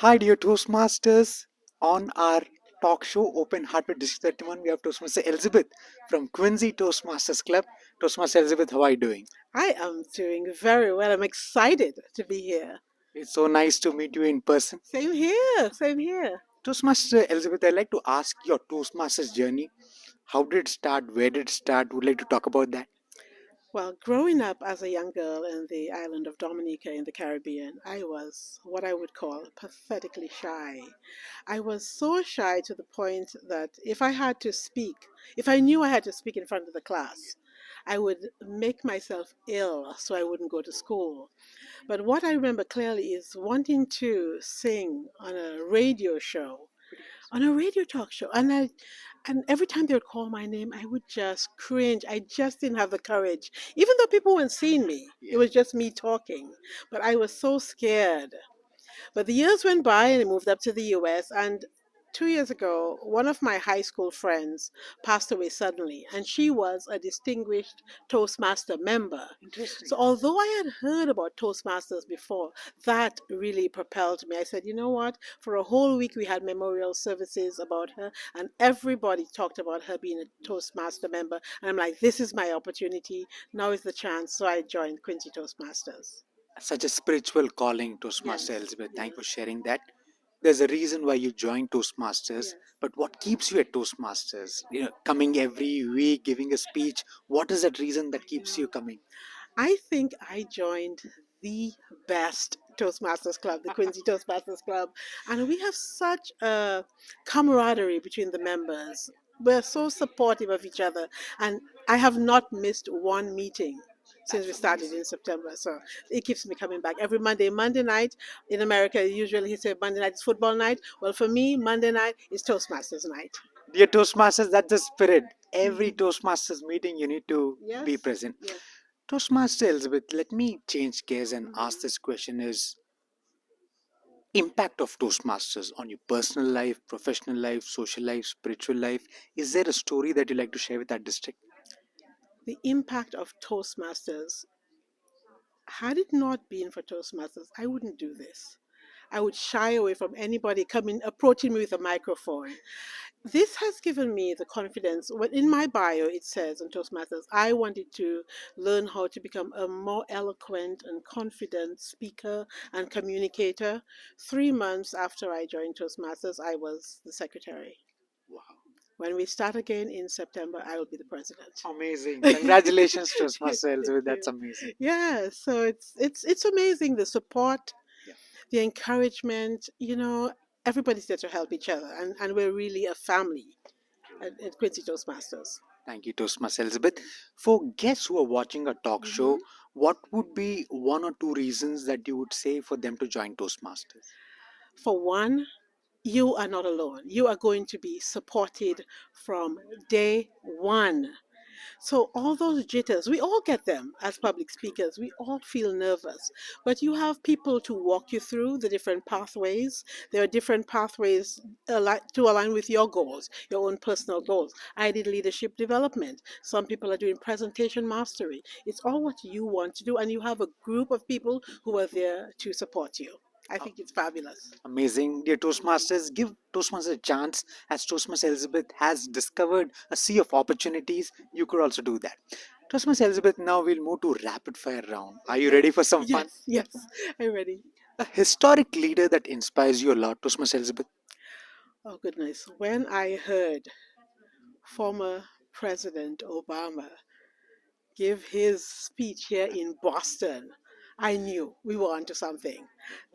Hi, dear Toastmasters. On our talk show, Open Heart with District 31, we have Toastmaster Elizabeth from Quincy Toastmasters Club. Toastmaster Elizabeth, how are you doing? I am doing very well. I'm excited to be here. It's so nice to meet you in person. Same here. Same here. Toastmaster Elizabeth, I'd like to ask your Toastmasters journey. How did it start? Where did it start? Would like to talk about that. Well, growing up as a young girl in the island of Dominica in the Caribbean, I was what I would call pathetically shy. I was so shy to the point that if I had to speak, if I knew I had to speak in front of the class, I would make myself ill so I wouldn't go to school. But what I remember clearly is wanting to sing on a radio talk show. And every time they would call my name, I would just cringe. I just didn't have the courage. Even though people weren't seeing me, it Yeah. was just me talking. But I was so scared. But the years went by and I moved up to the US. And 2 years ago, one of my high school friends passed away suddenly, and she was a distinguished Toastmaster member. Interesting. So, although I had heard about Toastmasters before, that really propelled me. I said, you know what? For a whole week, we had memorial services about her, and everybody talked about her being a Toastmaster member. And I'm like, this is my opportunity. Now is the chance. So, I joined Quincy Toastmasters. Such a spiritual calling, Toastmaster Yes, Elizabeth. Thank you for yes, sharing that. There's a reason why you joined Toastmasters, yes. but what keeps you at Toastmasters? Coming every week, giving a speech. What is that reason that I keeps you know. coming? I think I joined the best Toastmasters Club, the Quincy Toastmasters Club, and we have such a camaraderie between the members. We're so supportive of each other, and I have not missed one meeting since we That's started amazing. in September. So it keeps me coming back every Monday. Monday night in America, usually he said Monday night is football night. Well, for me, Monday night is Toastmasters night. Dear Toastmasters, that's the spirit. Every Mhm. Toastmasters meeting, you need to be Yes, present. yes. Toastmaster Elizabeth, let me change gears and ask Mhm. this question is impact of Toastmasters on your personal life, professional life, social life, spiritual life. Is there a story that you like to share with our district? The impact of Toastmasters, had it not been for Toastmasters, I wouldn't do this. I would shy away from anybody coming approaching me with a microphone. This has given me the confidence. In my bio it says on Toastmasters, I wanted to learn how to become a more eloquent and confident speaker and communicator. 3 months after I joined Toastmasters, I was the secretary. Wow. When we start again in September, I will be the president. Amazing. Congratulations, Toastmaster Thank Elizabeth. That's you. amazing. Yeah, so it's amazing, the support, Yeah. the encouragement. Everybody's there to help each other, and we're really a family at Quincy Toastmasters. Thank you, Toastmaster Elizabeth. For guests who are watching a talk show, hmm what would be one or two reasons that you would say for them to join Toastmasters? For one, you are not alone. You are going to be supported from day one. So all those jitters, we all get them as public speakers. We all feel nervous, but you have people to walk you through the different pathways. There are different pathways to align with your goals, your own personal goals. I did leadership development. Some people are doing presentation mastery. It's all what you want to do, and you have a group of people who are there to support you. I Uh, think it's fabulous. Amazing. Dear Toastmasters, give Toastmasters a chance. As Toastmaster Elizabeth has discovered a sea of opportunities, you could also do that. Toastmaster Elizabeth, now we'll move to rapid fire round. Are you Okay. ready for some fun? Yes, yes, I'm ready. A historic leader that inspires you a lot, Toastmaster Elizabeth. Oh, goodness. When I heard former President Obama give his speech here in Boston, I knew we were onto something.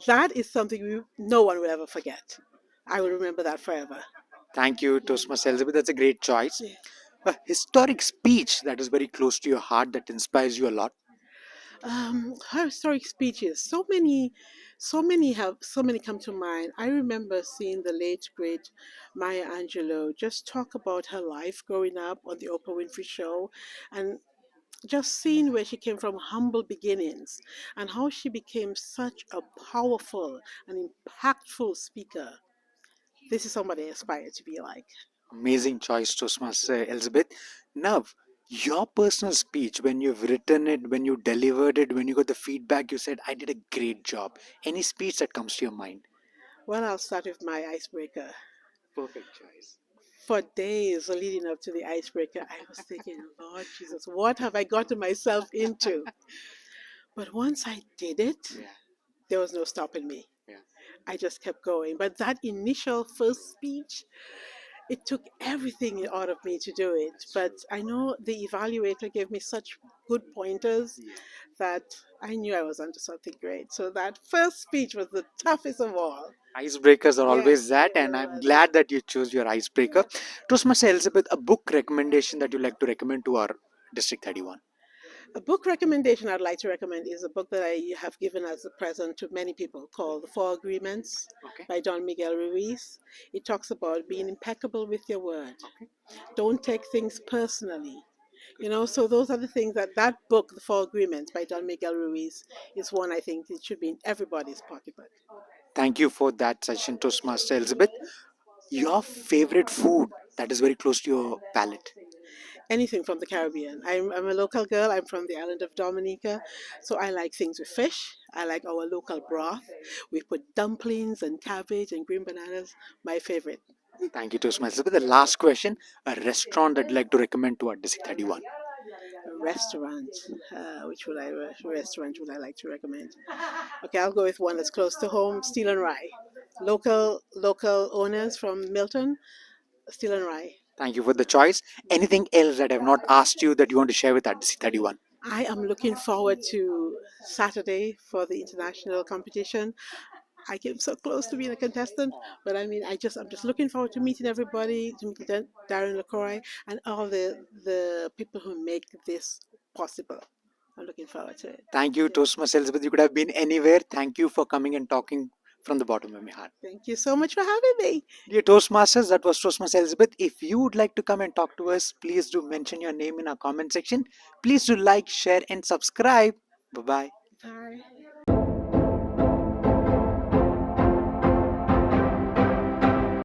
That is something no one will ever forget. I will remember that forever. Thank you, Toastmaster Elizabeth. That's a great choice. Yeah. A historic speech that is very close to your heart that inspires you a lot. Her historic speeches. So many come to mind. I remember seeing the late great Maya Angelou just talk about her life growing up on the Oprah Winfrey Show, and just seeing where she came from, humble beginnings, and how she became such a powerful and impactful speaker. This is somebody I aspire to be like. Amazing choice, Toastmaster Elizabeth. Now, your personal speech, when you've written it, when you delivered it, when you got the feedback, you said, I did a great job. Any speech that comes to your mind? Well, I'll start with my icebreaker. Perfect choice. For days leading up to the icebreaker, I was thinking, Lord Jesus, what have I gotten myself into? But once I did it, Yeah, there was no stopping me. yeah. I just kept going. But that initial first speech, it took everything out of me to do it. That's But true. I know the evaluator gave me such good pointers Yeah. that I knew I was onto something great. So that first speech was the toughest of all. Icebreakers are Yes, always that, it and I'm was. glad that you chose your icebreaker. Toastmaster Elizabeth, a book recommendation that you like to recommend to our District 31. A book recommendation I'd like to recommend is a book that I have given as a present to many people called The Four Agreements Okay. by Don Miguel Ruiz. It talks about being impeccable with your word. Okay. Don't take things personally. So those are the things that book, The Four Agreements by Don Miguel Ruiz, is one I think it should be in everybody's pocketbook. Thank you for that session, Toastmaster Elizabeth. Your favorite food that is very close to your palate. Anything from the Caribbean. I'm a local girl. I'm from the island of Dominica. So I like things with fish. I like our local broth. We put dumplings and cabbage and green bananas. My favorite. Thank you, Toastmaster Elizabeth. The last question, a restaurant that you'd like to recommend to our District 31. A restaurant. Which restaurant would I like to recommend? Okay, I'll go with one that's close to home. Steel and Rye. Local owners from Milton. Steel and Rye. Thank you for the choice. Anything else that I have not asked you that you want to share with our District 31? I am looking forward to Saturday for the international competition. I came so close to being a contestant, but I mean, I'm just looking forward to meeting everybody, to meet Darren LaCroix and all the people who make this possible. I'm looking forward to it. Thank you, Toastmaster Elizabeth. You could have been anywhere. Thank you for coming and talking from the bottom of my heart. Thank you so much for having me. Dear Toastmasters, that was Toastmaster Elizabeth. If you would like to come and talk to us, please do mention your name in our comment section. Please do like, share, and subscribe. Bye bye. Bye.